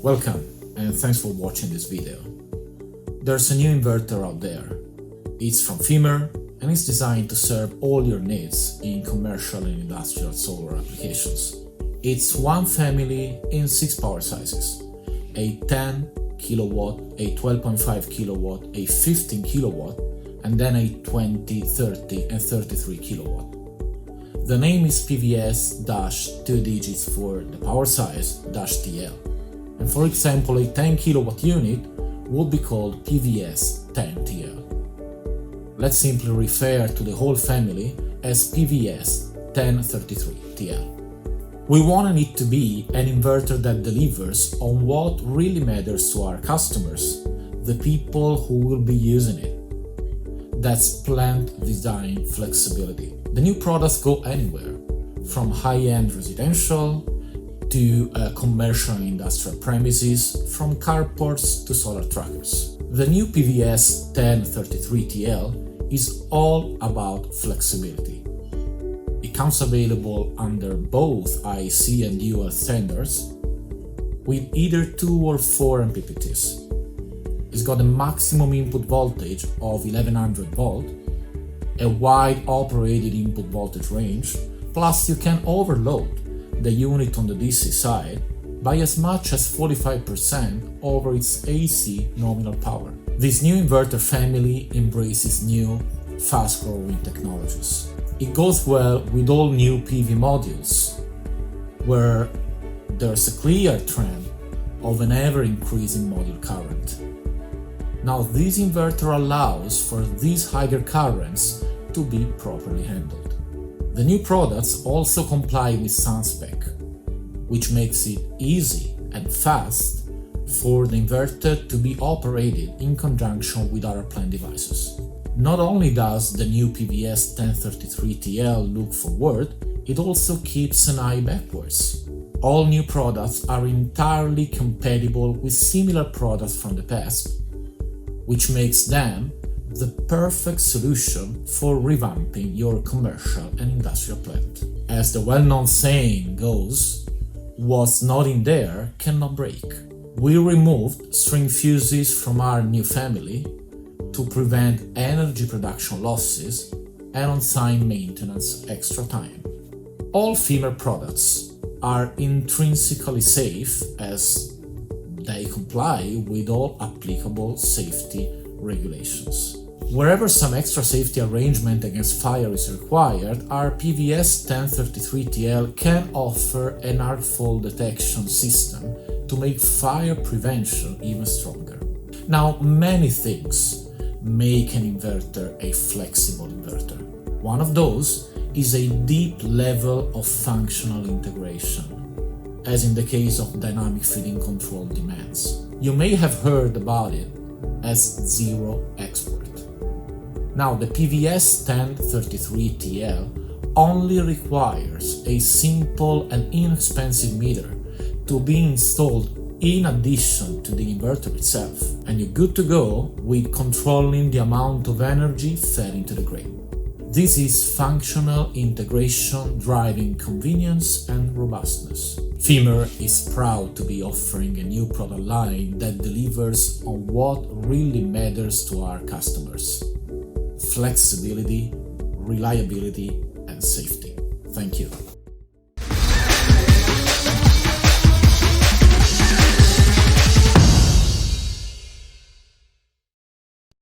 Welcome and thanks for watching this video. There's a new inverter out there. It's from FIMER and it's designed to serve all your needs in commercial and industrial solar applications. It's one family in 6 power sizes: a 10 kilowatt, a 12.5 kilowatt, a 15 kilowatt, and then a 20, 30 and 33 kilowatt. The name is PVS-2 digits for the power size -TL. And for example, a 10 kilowatt unit would be called PVS-10 TL. Let's simply refer to the whole family as PVS-1033 TL. We want it to be an inverter that delivers on what really matters to our customers, the people who will be using it. That's plant design flexibility. The new products go anywhere, from high-end residential to commercial and industrial premises, from carports to solar trackers. The new PVS-1033 TL is all about flexibility. It comes available under both IEC and UL standards with either 2 or 4 MPPTs. It's got a maximum input voltage of 1100 volt, a wide operated input voltage range, plus you can overload the unit on the DC side by as much as 45% over its AC nominal power. This new inverter family embraces new, fast-growing technologies. It goes well with all new PV modules, where there's a clear trend of an ever-increasing module current. Now, this inverter allows for these higher currents to be properly handled. The new products also comply with SunSpec, which makes it easy and fast for the inverter to be operated in conjunction with other plant devices. Not only does the new PVS-1033 TL look forward, it also keeps an eye backwards. All new products are entirely compatible with similar products from the past, which makes them the perfect solution for revamping your commercial and industrial plant. As the well-known saying goes, what's not in there cannot break. We removed string fuses from our new family to prevent energy production losses and on-site maintenance extra time. All FIMER products are intrinsically safe as they comply with all applicable safety regulations. Wherever some extra safety arrangement against fire is required, our PVS-1033 TL can offer an arc fault detection system to make fire prevention even stronger. Now, many things make an inverter a flexible inverter. One of those is a deep level of functional integration, as in the case of dynamic feed-in control demands. You may have heard about it as zero export. Now, the PVS-1033 TL only requires a simple and inexpensive meter to be installed in addition to the inverter itself, and you're good to go with controlling the amount of energy fed into the grid. This is functional integration driving convenience and robustness. FIMER is proud to be offering a new product line that delivers on what really matters to our customers: flexibility, reliability, and safety. Thank you.